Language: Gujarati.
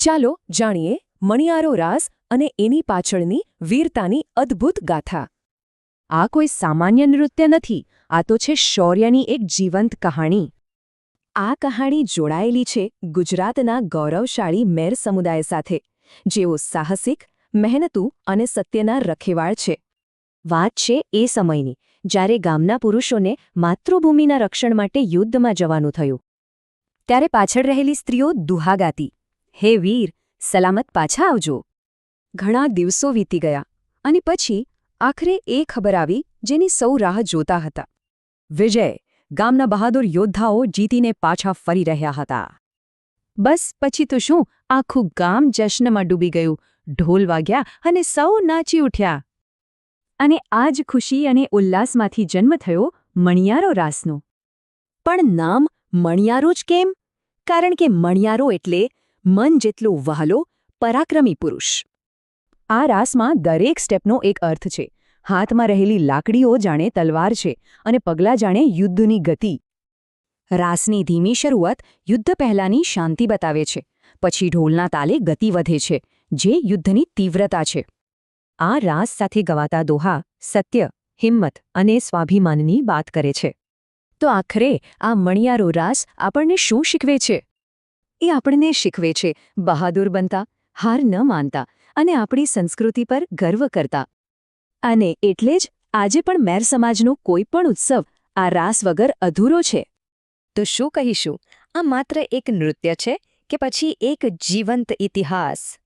ચાલો જાણીએ મણિયારો રાસ અને એની પાછળની વીરતાની અદ્ભુત ગાથા. આ કોઈ સામાન્ય નૃત્ય નથી, આ તો છે શૌર્યની એક જીવંત કહાણી. આ કહાણી જોડાયેલી છે ગુજરાતના ગૌરવશાળી મેર સમુદાય સાથે, જેઓ સાહસિક, મહેનતુ અને સત્યના રખેવાળ છે. વાત છે એ સમયની, જ્યારે ગામના પુરુષોને માતૃભૂમિના રક્ષણ માટે યુદ્ધમાં જવાનું થયું. ત્યારે પાછળ રહેલી સ્ત્રીઓ દુહા ગાતી, હે વીર, સલામત પાછા આવજો. ઘણા દિવસો વીતી ગયા અને પછી આખરે એ ખબર આવી જેની સૌ રાહ જોતા હતા. વિજય! ગામના બહાદુર યોદ્ધાઓ જીતીને પાછા ફરી રહ્યા હતા. બસ પછી તો શું, આખું ગામ જશ્નમાં ડૂબી ગયું. ઢોલ વાગ્યા અને સૌ નાચી ઉઠ્યા. અને આ જ ખુશી અને ઉલ્લાસમાંથી જન્મ થયો મણિયારો રાસનો. પણ નામ મણિયારો જ કેમ? કારણ કે મણિયારો એટલે મન જેટલો વહાલો, પરાક્રમી પુરુષ. આ રાસમાં દરેક સ્ટેપનો એક અર્થ છે. હાથમાં રહેલી લાકડીઓ જાણે તલવાર છે અને પગલાં જાણે યુદ્ધની ગતિ. રાસની ધીમી શરૂઆત યુદ્ધ પહેલાંની શાંતિ બતાવે છે. પછી ઢોલના તાલે ગતિ વધે છે, જે યુદ્ધની તીવ્રતા છે. આ રાસ સાથે ગવાતા દોહા સત્ય, હિંમત અને સ્વાભિમાનની વાત કરે છે. તો આખરે આ મણિયારો રાસ આપણને શું શીખવે છે? એ આપણને શીખવે છે બહાદુર બનતા, હાર ન માનતા અને આપણી સંસ્કૃતિ પર ગર્વ કરતા. અને એટલે જ આજે પણ મેર સમાજનો કોઈ પણ ઉત્સવ આ રાસ વગર અધૂરો છે. તો શું કહીશું, આ માત્ર એક નૃત્ય છે કે પછી એક જીવંત ઇતિહાસ?